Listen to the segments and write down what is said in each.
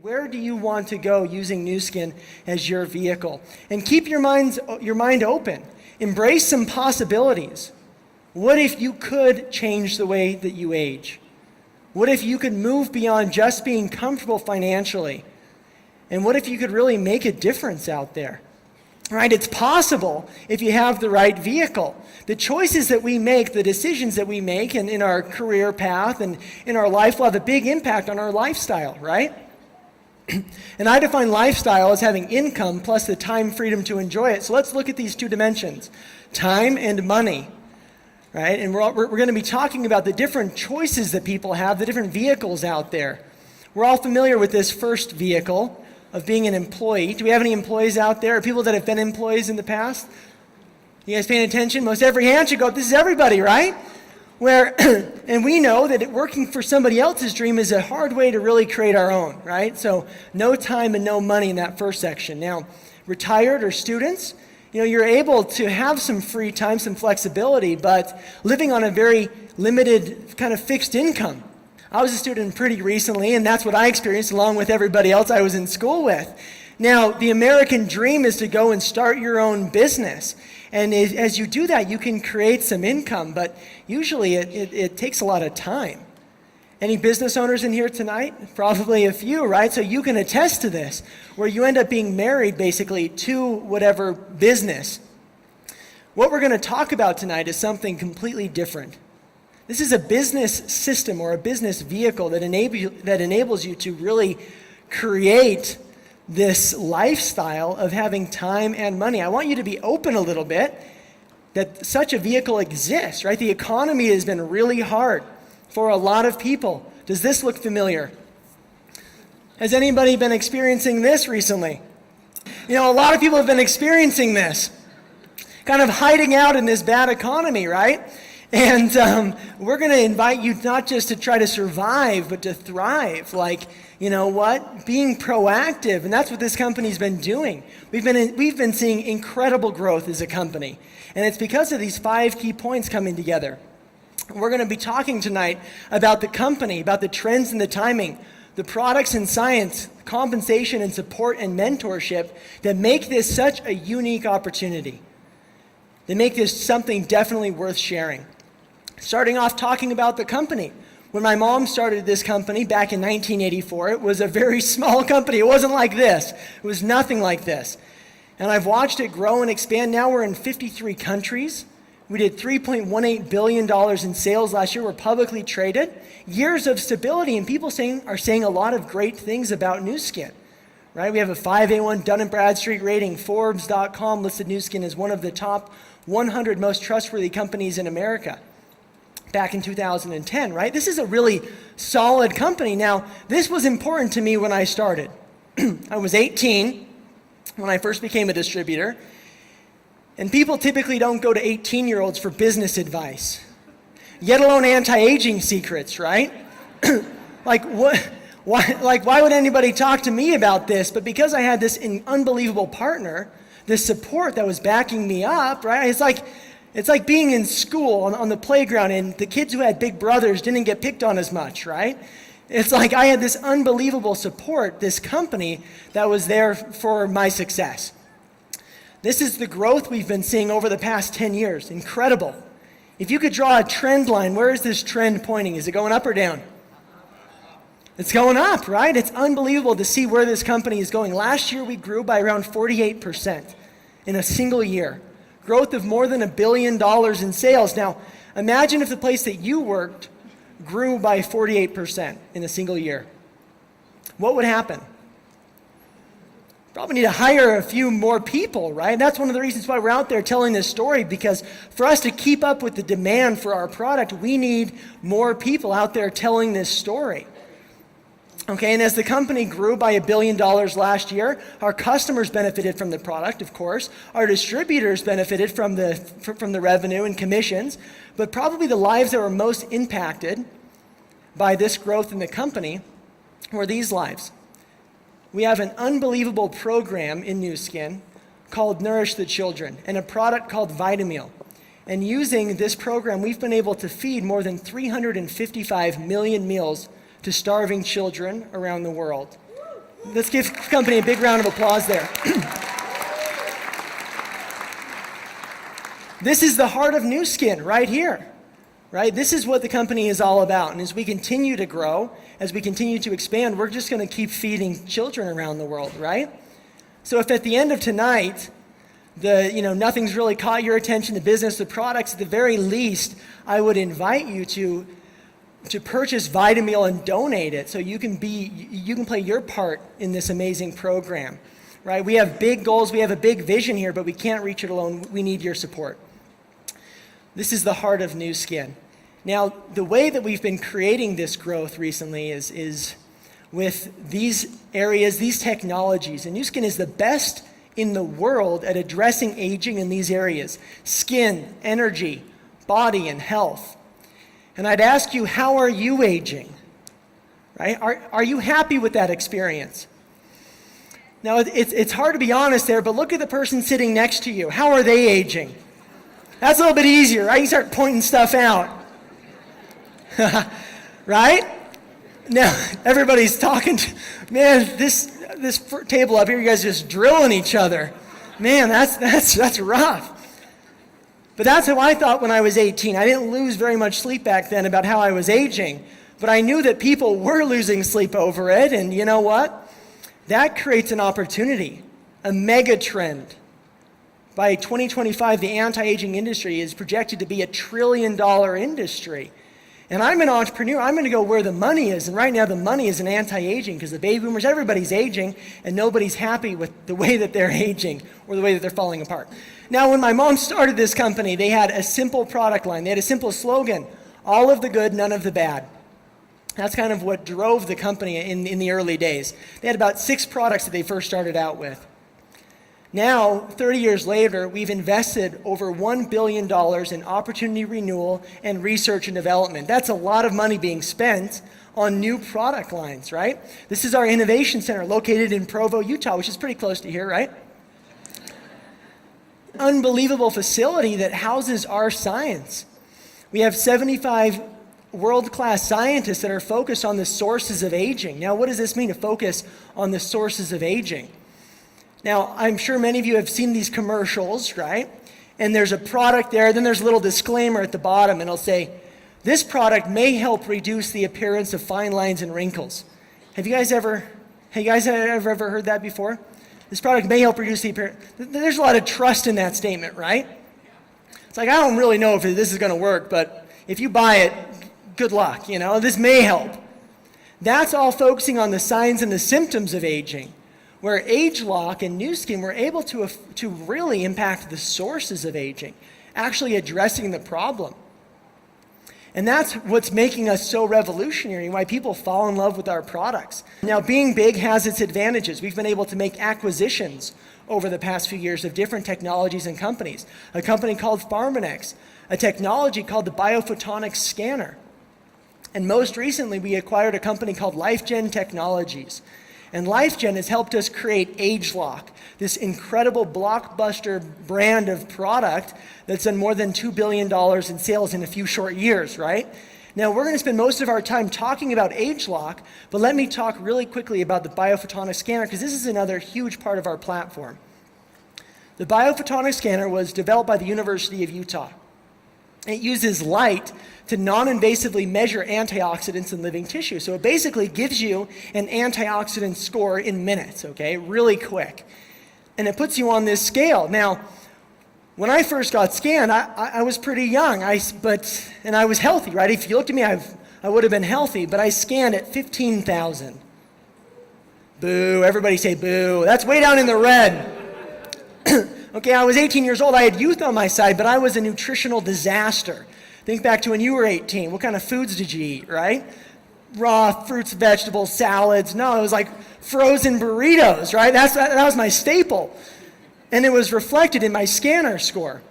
Where do you want to go using Nu Skin as your vehicle? And keep your mind open. Embrace some possibilities. What if you could change the way that you age? What if you could move beyond just being comfortable financially? And what if you could really make a difference out there? Right? It's possible if you have the right vehicle. The choices that we make, the decisions that we make in our career path and in our life will have a big impact on our lifestyle, right? And I define lifestyle as having income plus the time freedom to enjoy it. So let's look at these two dimensions, time and money, right? And we're going to be talking about the different choices that people have, the different vehicles out there. We're all familiar with this first vehicle of being an employee. Do we have any employees out there, or people that have been employees in the past? You guys paying attention? Most every hand should go up. This is everybody, right? And we know that working for somebody else's dream is a hard way to really create our own, right? So no time and no money in that first section. Now, retired or students, you're able to have some free time, some flexibility, but living on a very limited kind of fixed income. I was a student pretty recently, and that's what I experienced along with everybody else I was in school with. Now, the American dream is to go and start your own business. And as you do that, you can create some income, but usually it takes a lot of time. Any business owners in here tonight? Probably a few, right? So you can attest to this, where you end up being married basically to whatever business. What we're going to talk about tonight is something completely different. This is a business system or a business vehicle that enables you to really create this lifestyle of having time and money. I want you to be open a little bit that such a vehicle exists, right? The economy has been really hard for a lot of people. Does this look familiar? Has anybody been experiencing this recently? A lot of people have been experiencing this, kind of hiding out in this bad economy, right? And we're going to invite you not just to try to survive, but to thrive. Being proactive, and that's what this company's been doing. We've been seeing incredible growth as a company, and it's because of these 5 key points coming together. We're going to be talking tonight about the company, about the trends and the timing, the products and science, compensation and support and mentorship that make this such a unique opportunity. They make this something definitely worth sharing. Starting off talking about the company. When my mom started this company back in 1984, it was a very small company. It wasn't like this. It was nothing like this. And I've watched it grow and expand. Now we're in 53 countries. We did $3.18 billion in sales last year. We're publicly traded. Years of stability, and people are saying a lot of great things about Nu Skin. Right? We have a 5A1 Dun & Bradstreet rating. Forbes.com listed Nu Skin as one of the top 100 most trustworthy companies in America back in 2010, right? This is a really solid company. Now, this was important to me when I started. I was 18 when I first became a distributor, and people typically don't go to 18-year-olds for business advice, yet alone anti-aging secrets, right? Why would anybody talk to me about this? But because I had this unbelievable partner, this support that was backing me up, right? It's like being in school on the playground, and the kids who had big brothers didn't get picked on as much, right? It's like I had this unbelievable support, this company that was there for my success. This is the growth we've been seeing over the past 10 years. Incredible. If you could draw a trend line, where is this trend pointing? Is it going up or down? It's going up, right? It's unbelievable to see where this company is going. Last year, we grew by around 48% in a single year. Growth of more than $1 billion in sales. Now, imagine if the place that you worked grew by 48% in a single year. What would happen? Probably need to hire a few more people, right? That's one of the reasons why we're out there telling this story, because for us to keep up with the demand for our product, we need more people out there telling this story. Okay, and as the company grew by $1 billion last year, our customers benefited from the product, of course. Our distributors benefited from the revenue and commissions, but probably the lives that were most impacted by this growth in the company were these lives. We have an unbelievable program in Nu Skin called Nourish the Children and a product called Vitameal. And using this program, we've been able to feed more than 355 million meals to starving children around the world. Let's give the company a big round of applause there. This is the heart of Nu Skin right here, right? This is what the company is all about. And as we continue to grow, as we continue to expand, we're just going to keep feeding children around the world, right? So if at the end of tonight, nothing's really caught your attention, the business, the products, at the very least, I would invite you to purchase Vitameal and donate it so you can play your part in this amazing program, right? We have big goals, we have a big vision here, but we can't reach it alone. We need your support. This is the heart of Nu Skin. Now, the way that we've been creating this growth recently is with these areas, these technologies. And Nu Skin is the best in the world at addressing aging in these areas: skin, energy, body, and health. And I'd ask you, how are you aging? Right? Are you happy with that experience? Now, it's hard to be honest there, but look at the person sitting next to you. How are they aging? That's a little bit easier, right? You start pointing stuff out. Right? Now, everybody's talking. Man, this table up here, you guys just drilling each other. Man, that's rough. But that's how I thought when I was 18. I didn't lose very much sleep back then about how I was aging. But I knew that people were losing sleep over it. And you know what? That creates an opportunity, a mega trend. By 2025, the anti-aging industry is projected to be $1 trillion industry. And I'm an entrepreneur. I'm going to go where the money is. And right now, the money is in anti-aging because the baby boomers, everybody's aging, and nobody's happy with the way that they're aging or the way that they're falling apart. Now, when my mom started this company, they had a simple product line. They had a simple slogan: all of the good, none of the bad. That's kind of what drove the company in the early days. They had about 6 products that they first started out with. Now, 30 years later, we've invested over $1 billion in opportunity renewal and research and development. That's a lot of money being spent on new product lines, right? This is our innovation center located in Provo, Utah, which is pretty close to here, right? Unbelievable facility that houses our science. We have 75 world-class scientists that are focused on the sources of aging. Now, what does this mean, to focus on the sources of aging? Now, I'm sure many of you have seen these commercials, right? And there's a product there, then there's a little disclaimer at the bottom, and it'll say, this product may help reduce the appearance of fine lines and wrinkles. Have you guys ever heard that before? This product may help reduce the appearance. There's a lot of trust in that statement, right? It's like, I don't really know if this is going to work, but if you buy it, good luck, this may help. That's all focusing on the signs and the symptoms of aging. Where ageLOC and Nu Skin were able to really impact the sources of aging, actually addressing the problem. And that's what's making us so revolutionary, why people fall in love with our products. Now, being big has its advantages. We've been able to make acquisitions over the past few years of different technologies and companies. A company called Pharmanex, a technology called the Biophotonics Scanner. And most recently, we acquired a company called LifeGen Technologies. And LifeGen has helped us create ageLOC, this incredible blockbuster brand of product that's done more than $2 billion in sales in a few short years, right? Now, we're going to spend most of our time talking about ageLOC, but let me talk really quickly about the Biophotonics Scanner, because this is another huge part of our platform. The Biophotonics Scanner was developed by the University of Utah. It uses light to non-invasively measure antioxidants in living tissue. So it basically gives you an antioxidant score in minutes, okay? Really quick. And it puts you on this scale. Now, when I first got scanned, I was pretty young, and I was healthy, right? If you looked at me, I would have been healthy, but I scanned at 15,000. Boo, everybody say boo. That's way down in the red. Okay, I was 18 years old. I had youth on my side, but I was a nutritional disaster. Think back to when you were 18. What kind of foods did you eat, right? Raw fruits, vegetables, salads. No, it was like frozen burritos, right? That was my staple. And it was reflected in my scanner score.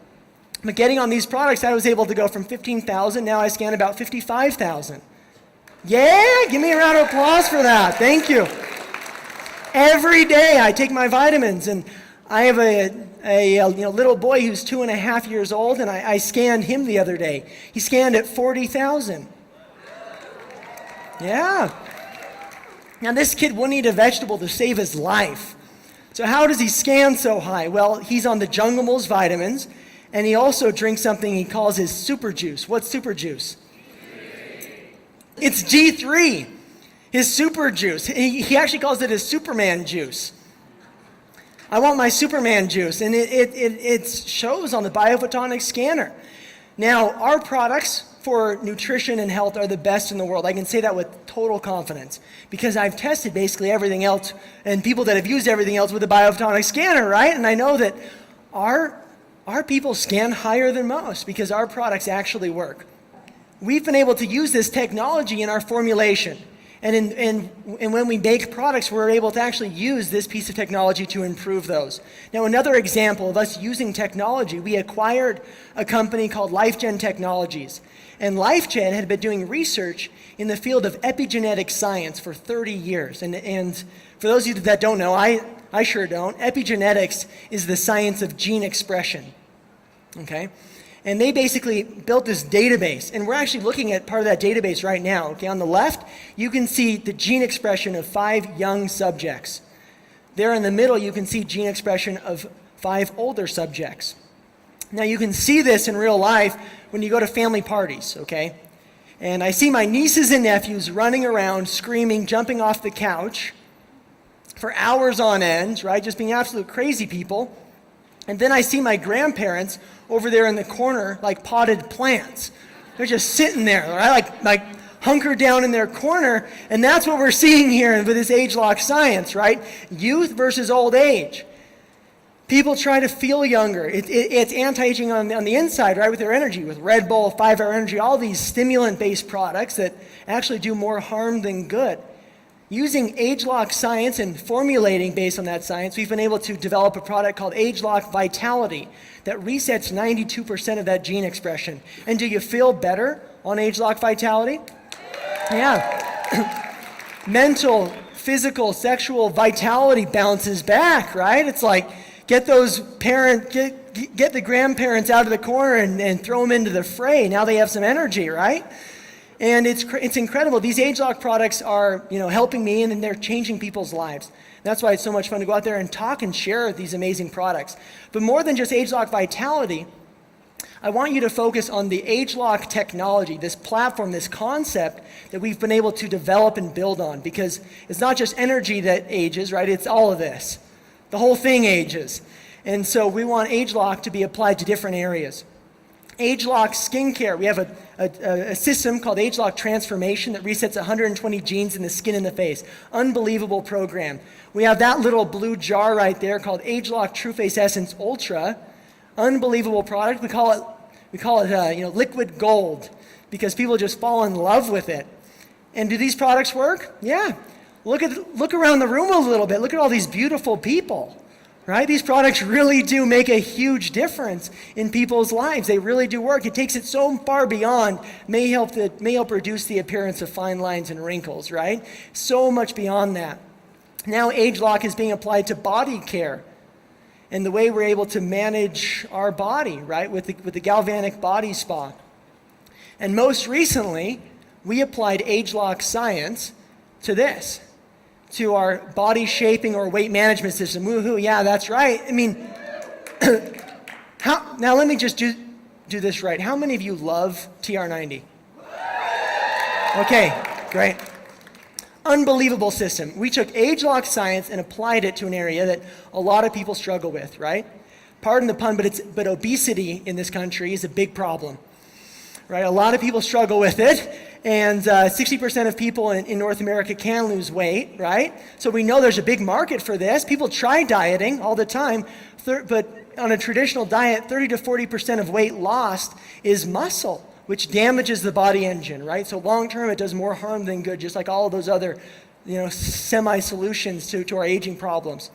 But getting on these products, I was able to go from 15,000. Now I scan about 55,000. Yeah, give me a round of applause for that. Thank you. Every day I take my vitamins, and I have a little boy who's 2.5 years old, and I scanned him the other day. He scanned at 40,000. Yeah. Now, this kid wouldn't eat a vegetable to save his life. So how does he scan so high? Well, he's on the Jungle Moles vitamins, and he also drinks something he calls his super juice. What's super juice? It's D3, his super juice. He actually calls it his Superman juice. I want my Superman juice, and it shows on the Biophotonics scanner. Now, our products for nutrition and health are the best in the world. I can say that with total confidence because I've tested basically everything else and people that have used everything else with the Biophotonics scanner, right? And I know that our people scan higher than most because our products actually work. We've been able to use this technology in our formulation. And when we make products, we're able to actually use this piece of technology to improve those. Now, another example of us using technology, we acquired a company called LifeGen Technologies. And LifeGen had been doing research in the field of epigenetic science for 30 years. And for those of you that don't know, I sure don't, epigenetics is the science of gene expression. Okay? And they basically built this database, and we're actually looking at part of that database right now. Okay, on the left, you can see the gene expression of 5 young subjects. There in the middle, you can see gene expression of 5 older subjects. Now, you can see this in real life when you go to family parties, okay? And I see my nieces and nephews running around, screaming, jumping off the couch for hours on end, right? Just being absolute crazy people. And then I see my grandparents over there in the corner like potted plants. They're just sitting there, right? Like hunkered down in their corner. And that's what we're seeing here with this age-locked science, right? Youth versus old age. People try to feel younger. It's anti-aging on the inside, right, with their energy, with Red Bull, 5-Hour Energy, all these stimulant-based products that actually do more harm than good. Using age-lock science and formulating based on that science, we've been able to develop a product called age-lock Vitality that resets 92% of that gene expression. And do you feel better on age-lock Vitality? Yeah. Mental, physical, sexual vitality bounces back, right? It's like get those get the grandparents out of the corner and throw them into the fray. Now they have some energy, right? And it's incredible. These age-lock products are, helping me, and they're changing people's lives. That's why it's so much fun to go out there and talk and share these amazing products. But more than just age-lock Vitality, I want you to focus on the age-lock technology, this platform, this concept that we've been able to develop and build on. Because it's not just energy that ages, right? It's all of this. The whole thing ages. And so we want age-lock to be applied to different areas. age-lock skincare. We have a system called age-lock transformation that resets 120 genes in the skin and the face. Unbelievable program. We have that little blue jar right there called age-lock True Face Essence Ultra. Unbelievable product. We call it liquid gold because people just fall in love with it. And do these products work? Yeah. Look around the room a little bit. Look at all these beautiful people. Right? These products really do make a huge difference in people's lives. They really do work. It takes it so far beyond, may help reduce the appearance of fine lines and wrinkles, right? So much beyond that. Now age-lock is being applied to body care and the way we're able to manage our body, right, with the Galvanic Body Spa. And most recently, we applied age-lock science to this, to our body shaping or weight management system. Woohoo, yeah, that's right. I mean, now let me just do this right. How many of you love TR90? Okay, great. Unbelievable system. We took age-lock science and applied it to an area that a lot of people struggle with, right? Pardon the pun, but obesity in this country is a big problem, right? A lot of people struggle with it. And 60% of people in North America can lose weight, right? So we know there's a big market for this. People try dieting all the time, but on a traditional diet, 30 to 40% of weight lost is muscle, which damages the body engine, right? So long term, it does more harm than good, just like all of those other, semi-solutions to our aging problems.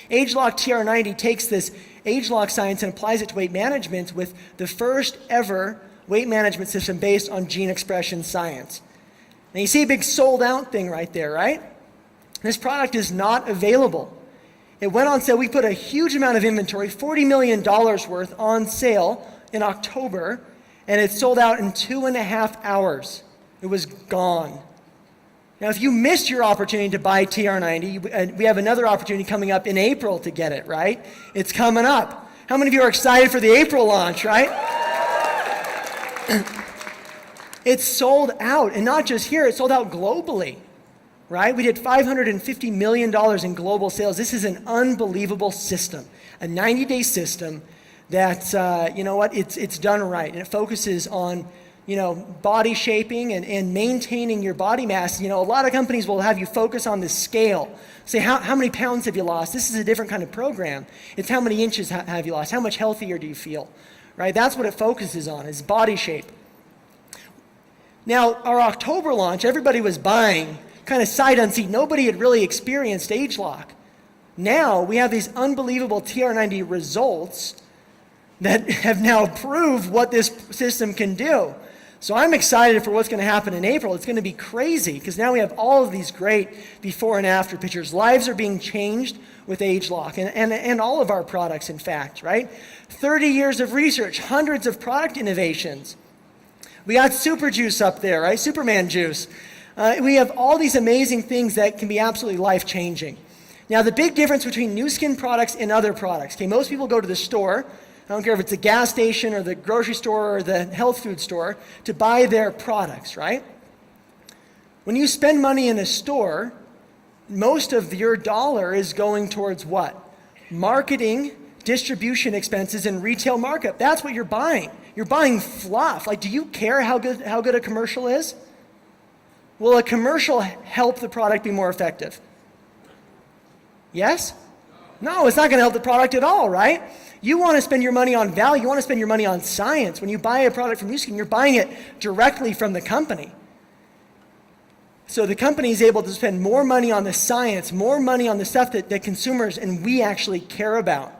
age-lock TR90 takes this age-lock science and applies it to weight management with the first ever weight management system based on gene expression science. Now you see a big sold out thing right there, right? This product is not available. It went on sale. We put a huge amount of inventory, $40 million worth on sale in October, and it sold out in 2.5 hours. It was gone. Now, if you missed your opportunity to buy TR90, we have another opportunity coming up in April to get it, right? It's coming up. How many of you are excited for the April launch, right? It's sold out, and not just here, it's sold out globally, right? We did $550 million in global sales. This is an unbelievable system, a 90-day system that, you know what, it's done right, and it focuses on, you know, body shaping and maintaining your body mass. You know, a lot of companies will have you focus on the scale. Say, how many pounds have you lost? This is a different kind of program. It's how many inches have you lost? How much healthier do you feel? Right? That's what it focuses on, is body shape. Now, our October launch, everybody was buying kind of sight unseen. Nobody had really experienced age lock. Now, we have these unbelievable TR90 results that have now proved what this system can do. So I'm excited for what's going to happen in April. It's going to be crazy because now we have all of these great before and after pictures. Lives are being changed with ageLOC and all of our products, in fact, right? 30 years of research, hundreds of product innovations. We got Super Juice up there, right? Superman juice. We have all these amazing things that can be absolutely life-changing. Now, the big difference between Nu Skin products and other products, okay, most people go to the store, I don't care if it's a gas station or the grocery store or the health food store, to buy their products, right? When you spend money in a store, most of your dollar is going towards what? Marketing, distribution expenses, and retail markup. That's what you're buying. You're buying fluff. Like, do you care how good a commercial is? Will a commercial help the product be more effective? Yes? No, it's not going to help the product at all, right? You want to spend your money on value. You want to spend your money on science. When you buy a product from Nu Skin, you're buying it directly from the company. So the company is able to spend more money on the science, more money on the stuff that consumers and we actually care about.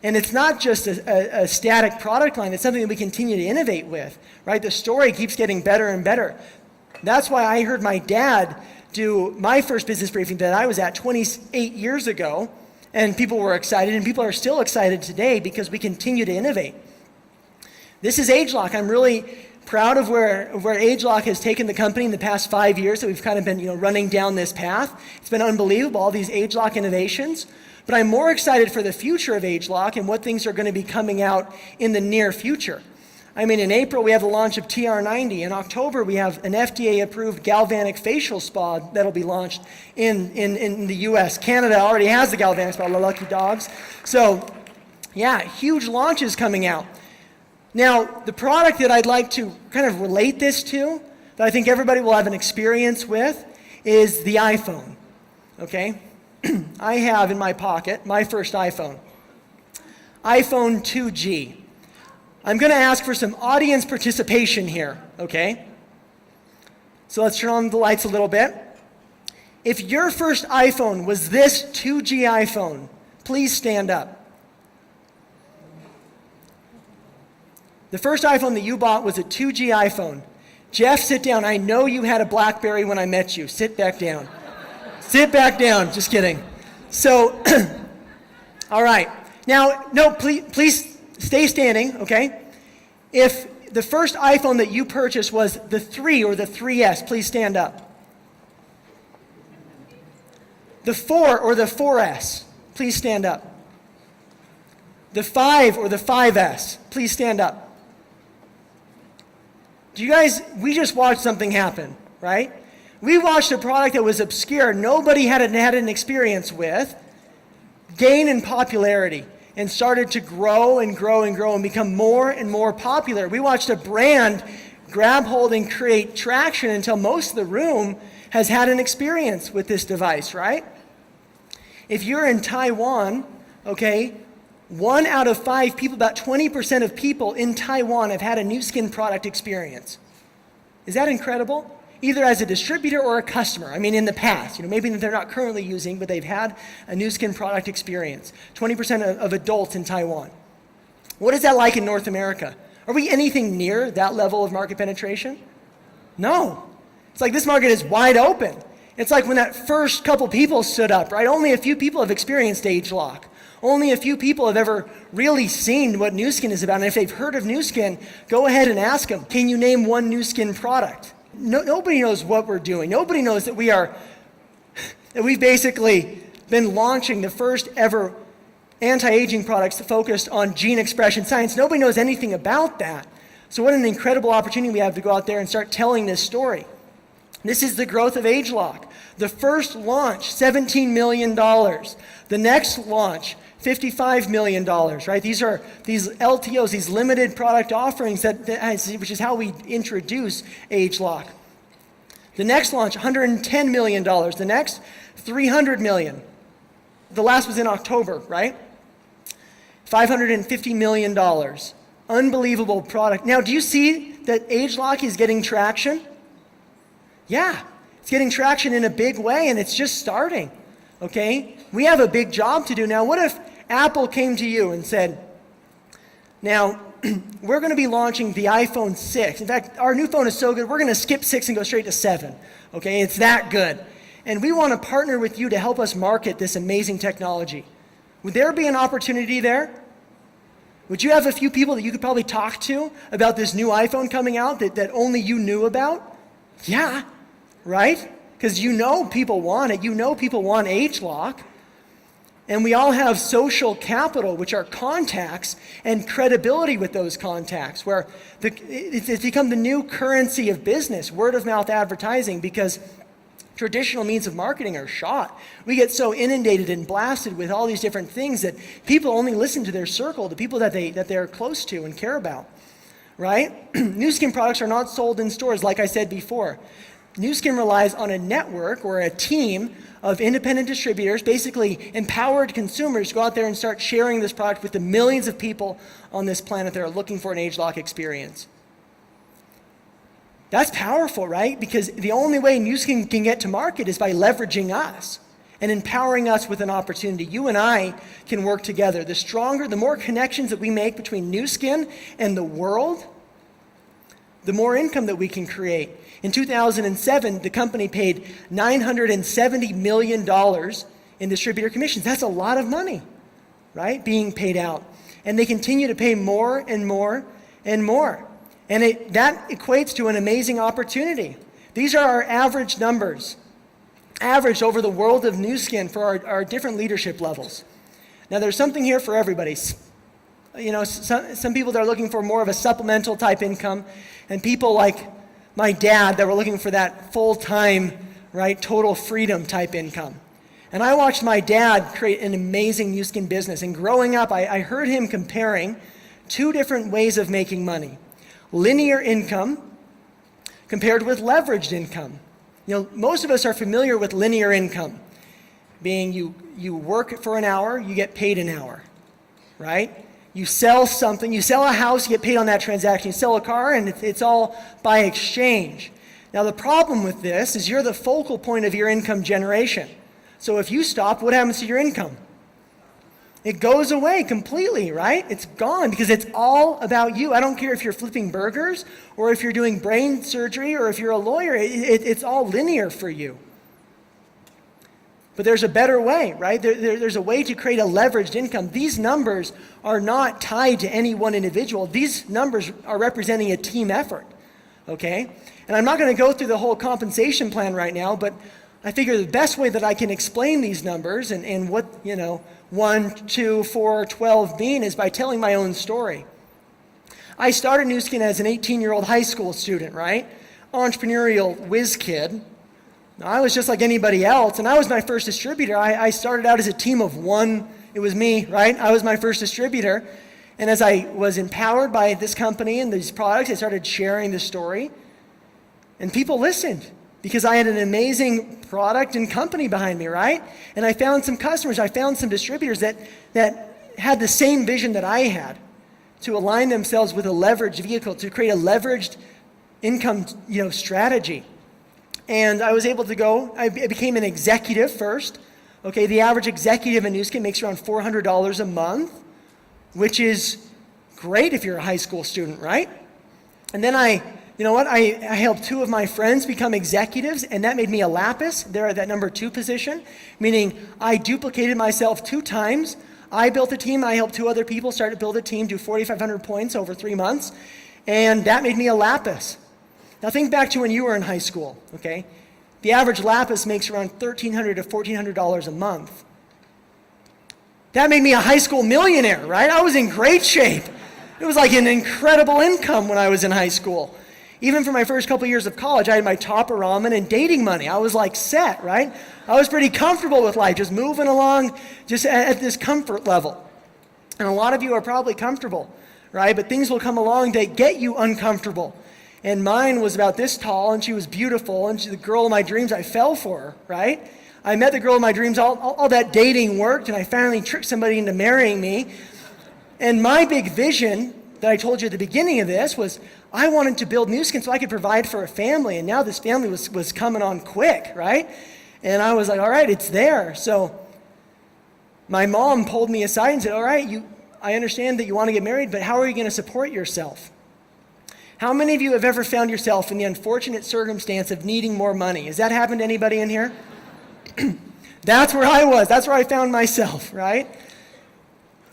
And it's not just a static product line. It's something that we continue to innovate with, right? The story keeps getting better and better. That's why I heard my dad do my first business briefing that I was at 28 years ago, and people were excited, and people are still excited today because we continue to innovate. This is ageLOC. I'm really proud of where ageLOC has taken the company in the past 5 years that we've kind of been running down this path. It's been unbelievable, all these ageLOC innovations. But I'm more excited for the future of ageLOC and what things are going to be coming out in the near future. I mean, in April, we have the launch of TR90. In October, we have an FDA-approved galvanic facial spa that'll be launched in the U.S. Canada already has the galvanic spa, the lucky dogs. So, yeah, huge launches coming out. Now, the product that I'd like to kind of relate this to, that I think everybody will have an experience with, is the iPhone, okay? I have in my pocket my first iPhone 2G. I'm going to ask for some audience participation here, okay? So let's turn on the lights a little bit. If your first iPhone was this 2G iPhone, please stand up. The first iPhone that you bought was a 2G iPhone. Jeff, sit down. I know you had a BlackBerry when I met you. Sit back down. Sit back down. Just kidding. So, all right. Now, no, please stay standing, okay? If the first iPhone that you purchased was the 3 or the 3S, please stand up. The 4 or the 4S, please stand up. The 5 or the 5S, please stand up. Do you guys, we just watched something happen, right? We watched a product that was obscure, nobody had an experience with, gain in popularity and started to grow and grow and grow and become more and more popular. We watched a brand grab hold and create traction until most of the room has had an experience with this device, right? If you're in Taiwan, okay, 1 out of 5 people, about 20% of people in Taiwan have had a Nu Skin product experience. Is that incredible? Either as a distributor or a customer. I mean, in the past, maybe they're not currently using, but they've had a Nu Skin product experience. 20% of adults in Taiwan. What is that like in North America? Are we anything near that level of market penetration? No. It's like this market is wide open. It's like when that first couple people stood up, right? Only a few people have experienced ageLOC. Only a few people have ever really seen what Nu Skin is about. And if they've heard of Nu Skin, go ahead and ask them, can you name one Nu Skin product? nobody knows what we're doing. Nobody knows that we've basically been launching the first ever anti-aging products focused on gene expression science. Nobody knows anything about that. So what an incredible opportunity we have to go out there and start telling this story. This is the growth of ageLOC. The first launch, $17 million. The next launch, $55 million, right? These are these LTOs, these limited product offerings, which is how we introduce ageLOC. The next launch, $110 million. The next, $300 million. The last was in October, right? $550 million. Unbelievable product. Now, do you see that ageLOC is getting traction? Yeah, it's getting traction in a big way, and it's just starting, okay? We have a big job to do. Now, what if Apple came to you and said, now, we're going to be launching the iPhone 6. In fact, our new phone is so good, we're going to skip 6 and go straight to 7, okay? It's that good. And we want to partner with you to help us market this amazing technology. Would there be an opportunity there? Would you have a few people that you could probably talk to about this new iPhone coming out that only you knew about? Yeah, right? Because you know people want it. You know people want ageLOC. And we all have social capital, which are contacts and credibility with those contacts, where it's become the new currency of business, word of mouth advertising, because traditional means of marketing are shot. We get so inundated and blasted with all these different things that people only listen to their circle, the people that they're close to and care about, right? Nu Skin products are not sold in stores, like I said before. Nu Skin relies on a network or a team of independent distributors, basically empowered consumers, to go out there and start sharing this product with the millions of people on this planet that are looking for an ageLOC experience. That's powerful, right? Because the only way Nu Skin can get to market is by leveraging us and empowering us with an opportunity. You and I can work together. The stronger, the more connections that we make between Nu Skin and the world, the more income that we can create. In 2007, the company paid $970 million in distributor commissions. That's a lot of money, right, being paid out. And they continue to pay more and more and more. And that equates to an amazing opportunity. These are our average numbers, averaged over the world of Nu Skin for our different leadership levels. Now, there's something here for everybody. You know, some people that are looking for more of a supplemental type income, and people like my dad that were looking for that full-time, right, total freedom type income. And I watched my dad create an amazing Nu Skin business. And growing up, I heard him comparing two different ways of making money. Linear income compared with leveraged income. You know, most of us are familiar with linear income, being you work for an hour, you get paid an hour, right? You sell something, you sell a house, you get paid on that transaction. You sell a car, and it's all by exchange. Now, the problem with this is you're the focal point of your income generation. So if you stop, what happens to your income? It goes away completely, right? It's gone because it's all about you. I don't care if you're flipping burgers or if you're doing brain surgery or if you're a lawyer. It's all linear for you. But there's a better way, right? There's a way to create a leveraged income. These numbers are not tied to any one individual. These numbers are representing a team effort, okay? And I'm not going to go through the whole compensation plan right now, but I figure the best way that I can explain these numbers and what, 1, 2, 4, 12 mean is by telling my own story. I started Nu Skin as an 18-year-old high school student, right? Entrepreneurial whiz kid. Now, I was just like anybody else, and I was my first distributor. I started out as a team of one. It was me, right? I was my first distributor. And as I was empowered by this company and these products, I started sharing the story. And people listened because I had an amazing product and company behind me, right? And I found some customers. I found some distributors that had the same vision that I had to align themselves with a leveraged vehicle, to create a leveraged income, strategy. And I was able to go, I became an executive first. Okay, the average executive in Nu Skin makes around $400 a month, which is great if you're a high school student, right? And then I helped two of my friends become executives, and that made me a lapis. They're at that number 2 position, meaning I duplicated myself 2 times. I built a team, I helped 2 other people start to build a team, do 4,500 points over 3 months, and that made me a lapis. Now think back to when you were in high school, okay? The average Lapis makes around $1,300 to $1,400 a month. That made me a high school millionaire, right? I was in great shape. It was like an incredible income when I was in high school. Even for my first couple years of college, I had my Topper ramen and dating money. I was like set, right? I was pretty comfortable with life, just moving along just at this comfort level. And a lot of you are probably comfortable, right? But things will come along that get you uncomfortable. And mine was about this tall, and she was beautiful, and she's the girl of my dreams. I fell for her, right? I met the girl of my dreams. All that dating worked, and I finally tricked somebody into marrying me. And my big vision that I told you at the beginning of this was I wanted to build Nu Skin so I could provide for a family. And now this family was coming on quick, right? And I was like, all right, it's there. So my mom pulled me aside and said, all right, I understand that you want to get married, but how are you going to support yourself? How many of you have ever found yourself in the unfortunate circumstance of needing more money? Has that happened to anybody in here? That's where I was. That's where I found myself, right?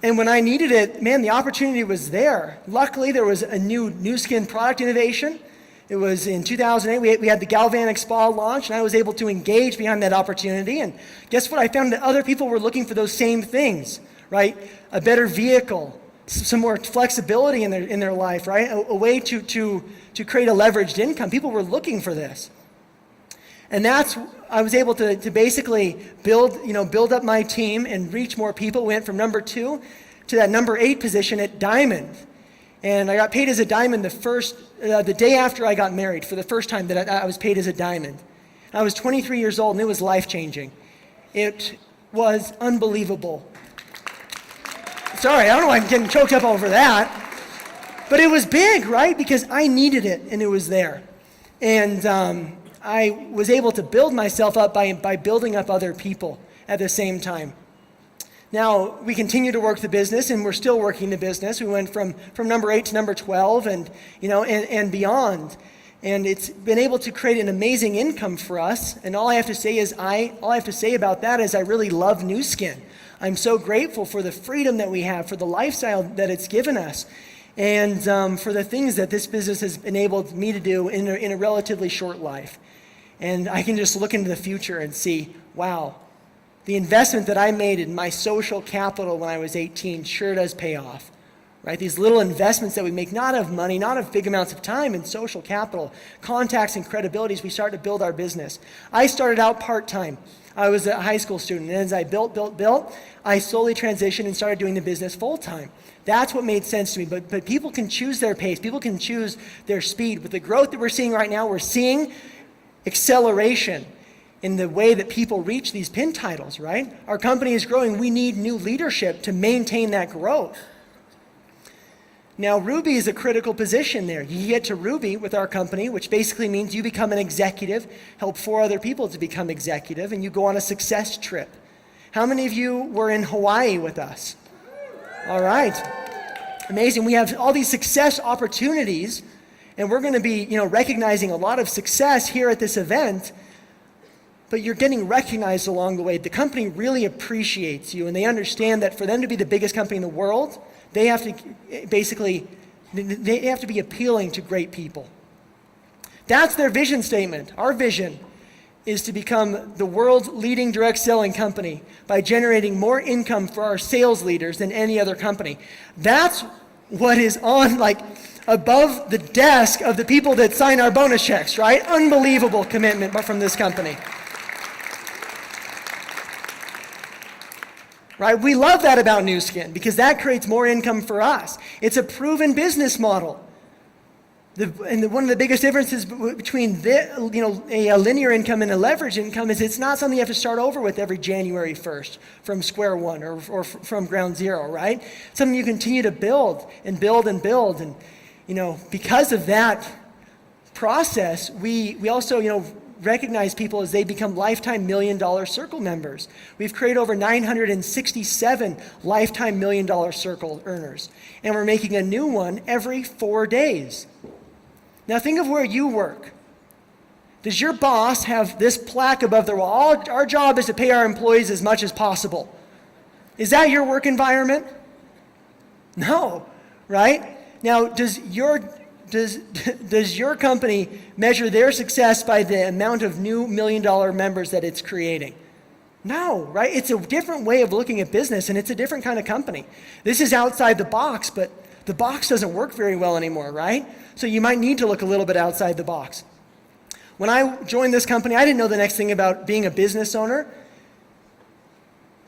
And when I needed it, man, the opportunity was there. Luckily, there was a new Nu Skin product innovation. It was in 2008. We had the Galvanic Spa launch, and I was able to engage behind that opportunity. And guess what? I found that other people were looking for those same things, right? A better vehicle, some more flexibility in their life, right? A way to create a leveraged income. People were looking for this. And I was able to basically build up my team and reach more people. Went from number 2 to that number 8 position at Diamond. And I got paid as a Diamond the day after I got married, for the first time that I was paid as a Diamond. I was 23 years old, and it was life-changing. It was unbelievable. Sorry, I don't know why I'm getting choked up over that. But it was big, right? Because I needed it, and it was there. And I was able to build myself up by building up other people at the same time. Now, we continue to work the business, and we're still working the business. We went from number 8 to number 12 and beyond. And it's been able to create an amazing income for us. And all I have to say about that is I really love Nu Skin. I'm so grateful for the freedom that we have, for the lifestyle that it's given us, and for the things that this business has enabled me to do in a relatively short life. And I can just look into the future and see, wow, the investment that I made in my social capital when I was 18 sure does pay off, right? These little investments that we make, not of money, not of big amounts of time, in social capital, contacts and credibilities, we start to build our business. I started out part-time. I was a high school student, and as I built, I slowly transitioned and started doing the business full-time. That's what made sense to me, but people can choose their pace. People can choose their speed. With the growth that we're seeing right now, we're seeing acceleration in the way that people reach these pin titles, right? Our company is growing. We need new leadership to maintain that growth. Now, Ruby is a critical position there. You get to Ruby with our company, which basically means you become an executive, help 4 other people to become executive, and you go on a success trip. How many of you were in Hawaii with us? All right. Amazing. We have all these success opportunities, and we're going to be, recognizing a lot of success here at this event, but you're getting recognized along the way. The company really appreciates you, and they understand that for them to be the biggest company in the world, they have to be appealing to great people. That's their vision statement. Our vision is to become the world's leading direct selling company by generating more income for our sales leaders than any other company. That's what is on, above the desk of the people that sign our bonus checks, right? Unbelievable commitment from this company. Right? We love that about Nu Skin because that creates more income for us. It's a proven business model. One of the biggest differences between a linear income and a leverage income is it's not something you have to start over with every January 1st from square one or from ground zero, right? Something you continue to build and build and build. And, because of that process, we also, recognize people as they become lifetime $1 Million Circle members. We've created over 967 lifetime $1 Million Circle earners, and we're making a new one every 4 days. Now think of where you work. Does your boss have this plaque above their wall? Our job is to pay our employees as much as possible. Is that your work environment? No, right? Now, does does your company measure their success by the amount of new $1 million members that it's creating? No, right? It's a different way of looking at business, and it's a different kind of company. This is outside the box, but the box doesn't work very well anymore, right? So you might need to look a little bit outside the box. When I joined this company, I didn't know the next thing about being a business owner,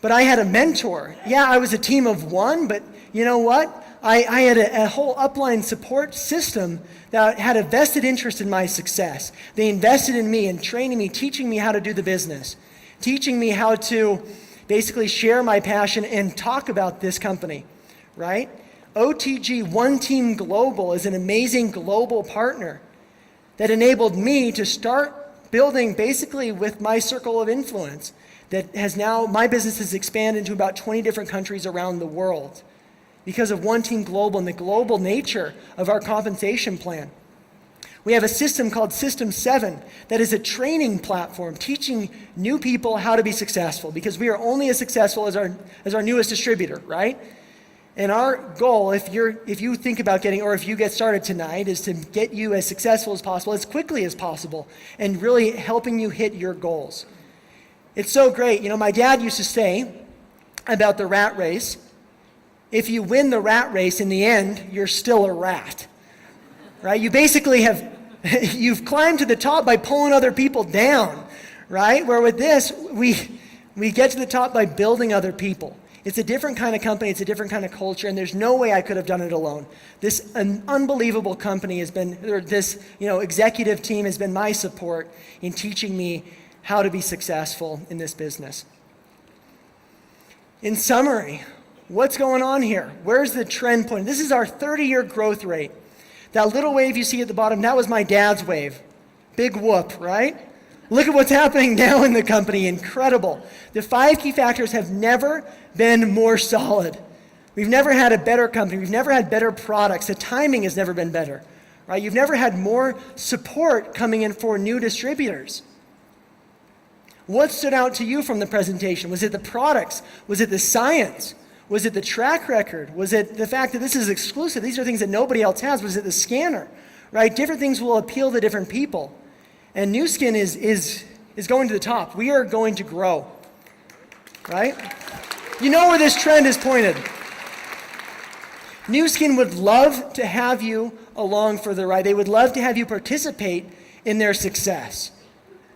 but I had a mentor. Yeah, I was a team of one, but you know what? I had a whole upline support system that had a vested interest in my success. They invested in me and training me, teaching me how to do the business, teaching me how to basically share my passion and talk about this company, right? OTG, One Team Global, is an amazing global partner that enabled me to start building basically with my circle of influence that has now, my business has expanded into about 20 different countries around the world because of One Team Global and the global nature of our compensation plan. We have a system called System 7 that is a training platform teaching new people how to be successful, because we are only as successful as our newest distributor, right? And our goal, if you think about getting, or if you get started tonight, is to get you as successful as possible, as quickly as possible, and really helping you hit your goals. It's so great. You know, my dad used to say about the rat race, if you win the rat race, in the end, you're still a rat, right? You basically you've climbed to the top by pulling other people down, right? Where with this, we get to the top by building other people. It's a different kind of company, it's a different kind of culture, and there's no way I could have done it alone. An unbelievable company has been, or this executive team has been my support in teaching me how to be successful in this business. In summary, what's going on here? Where's the trend point? This is our 30-year growth rate. That little wave you see at the bottom, that was my dad's wave. Big whoop, right? Look at what's happening now in the company. Incredible. The 5 key factors have never been more solid. We've never had a better company. We've never had better products. The timing has never been better, right? You've never had more support coming in for new distributors. What stood out to you from the presentation? Was it the products? Was it the science? Was it the track record? Was it the fact that this is exclusive? These are things that nobody else has. Was it the scanner, right? Different things will appeal to different people. And Nu Skin is going to the top. We are going to grow, right? You know where this trend is pointed. Nu Skin would love to have you along for the ride. They would love to have you participate in their success.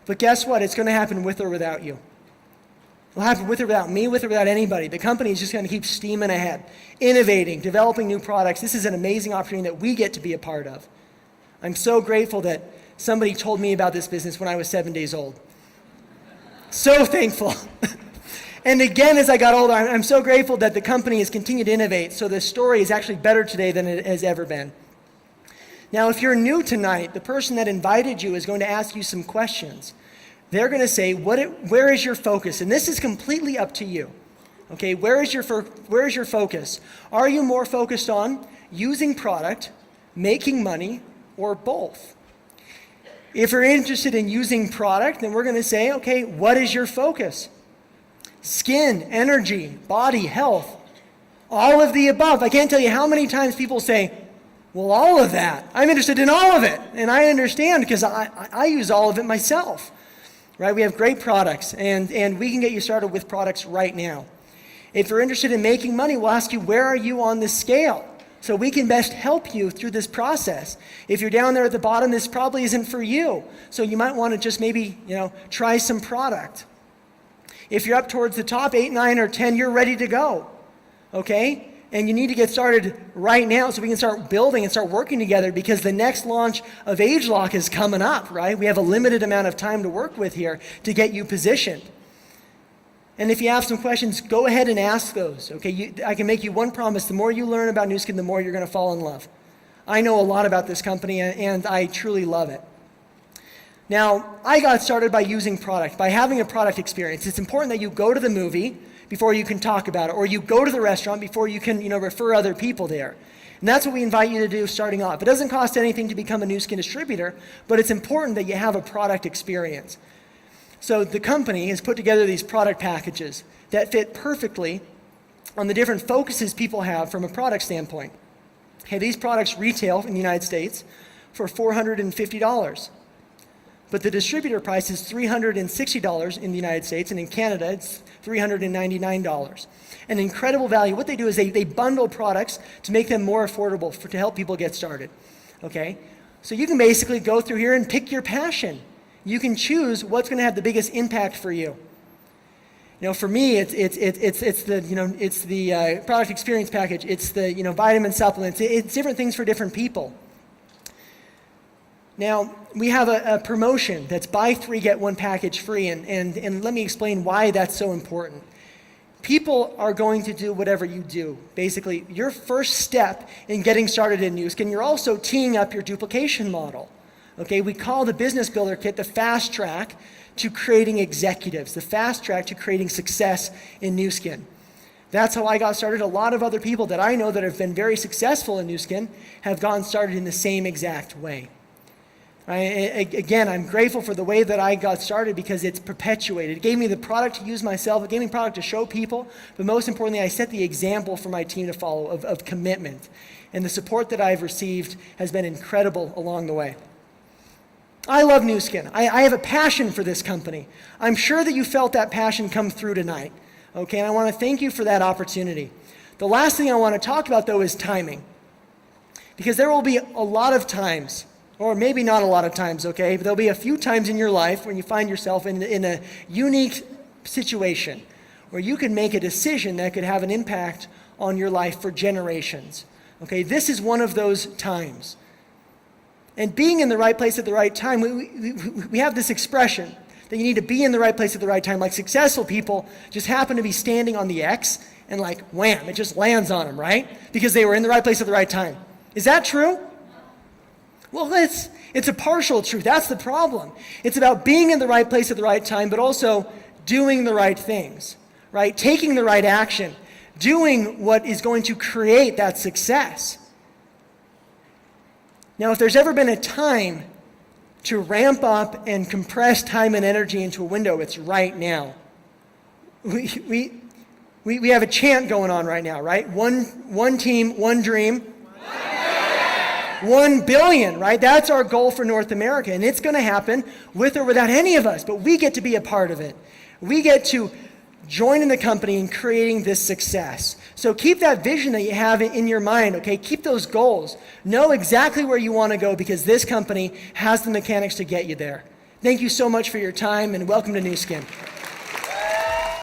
But guess what? It's going to happen with or without you. It'll happen with or without me, with or without anybody. The company is just going to keep steaming ahead, innovating, developing new products. This is an amazing opportunity that we get to be a part of. I'm so grateful that somebody told me about this business when I was 7 days old. So thankful. And again, as I got older, I'm so grateful that the company has continued to innovate, so the story is actually better today than it has ever been. Now, if you're new tonight, the person that invited you is going to ask you some questions. They're going to say, where is your focus? And this is completely up to you. Okay, where is your focus? Are you more focused on using product, making money, or both? If you're interested in using product, then we're going to say, okay, what is your focus? Skin, energy, body, health, all of the above. I can't tell you how many times people say, well, all of that. I'm interested in all of it. And I understand because I use all of it myself. Right? We have great products, and we can get you started with products right now. If you're interested in making money, we'll ask you, where are you on the scale? So we can best help you through this process. If you're down there at the bottom, this probably isn't for you. So you might want to just maybe, try some product. If you're up towards the top, 8, 9, or 10, you're ready to go. Okay? And you need to get started right now so we can start building and start working together, because the next launch of ageLOC is coming up, right? We have a limited amount of time to work with here to get you positioned. And if you have some questions, go ahead and ask those, okay? I can make you one promise. The more you learn about Nu Skin, the more you're going to fall in love. I know a lot about this company, and I truly love it. Now, I got started by using product, by having a product experience. It's important that you go to the movie before you can talk about it, or you go to the restaurant before you can, refer other people there. And that's what we invite you to do starting off. It doesn't cost anything to become a Nu Skin distributor, but it's important that you have a product experience. So the company has put together these product packages that fit perfectly on the different focuses people have from a product standpoint. Okay, these products retail in the United States for $450. But the distributor price is $360 in the United States, and in Canada, it's $399. An incredible value. What they do is they bundle products to make them more affordable to help people get started. Okay? So you can basically go through here and pick your passion. You can choose what's going to have the biggest impact for you. You know, for me, it's the product experience package. It's the vitamin supplements. It's different things for different people. Now, we have a promotion that's buy 3, get 1 package free, and let me explain why that's so important. People are going to do whatever you do. Basically, your first step in getting started in Nu Skin, you're also teeing up your duplication model. Okay, we call the Business Builder Kit the fast track to creating executives, the fast track to creating success in Nu Skin. That's how I got started. A lot of other people that I know that have been very successful in Nu Skin have gotten started in the same exact way. Again, I'm grateful for the way that I got started because it's perpetuated. It gave me the product to use myself. It gave me product to show people. But most importantly, I set the example for my team to follow of commitment. And the support that I've received has been incredible along the way. I love Nu Skin. I have a passion for this company. I'm sure that you felt that passion come through tonight. Okay, and I want to thank you for that opportunity. The last thing I want to talk about, though, is timing. Because there will be a lot of times, or maybe not a lot of times, okay? But there'll be a few times in your life when you find yourself in a unique situation where you can make a decision that could have an impact on your life for generations. Okay, this is one of those times. And being in the right place at the right time, we have this expression that you need to be in the right place at the right time. Like successful people just happen to be standing on the X and like wham, it just lands on them, right? Because they were in the right place at the right time. Is that true? Well, it's a partial truth. That's the problem. It's about being in the right place at the right time, but also doing the right things, right? Taking the right action, doing what is going to create that success. Now, if there's ever been a time to ramp up and compress time and energy into a window, it's right now. We have a chant going on right now, right? One team, one dream. 1 billion, right? That's our goal for North America, and it's going to happen with or without any of us, but we get to be a part of it. We get to join in the company in creating this success. So keep that vision that you have in your mind, okay? Keep those goals. Know exactly where you want to go because this company has the mechanics to get you there. Thank you so much for your time, and welcome to Nu Skin.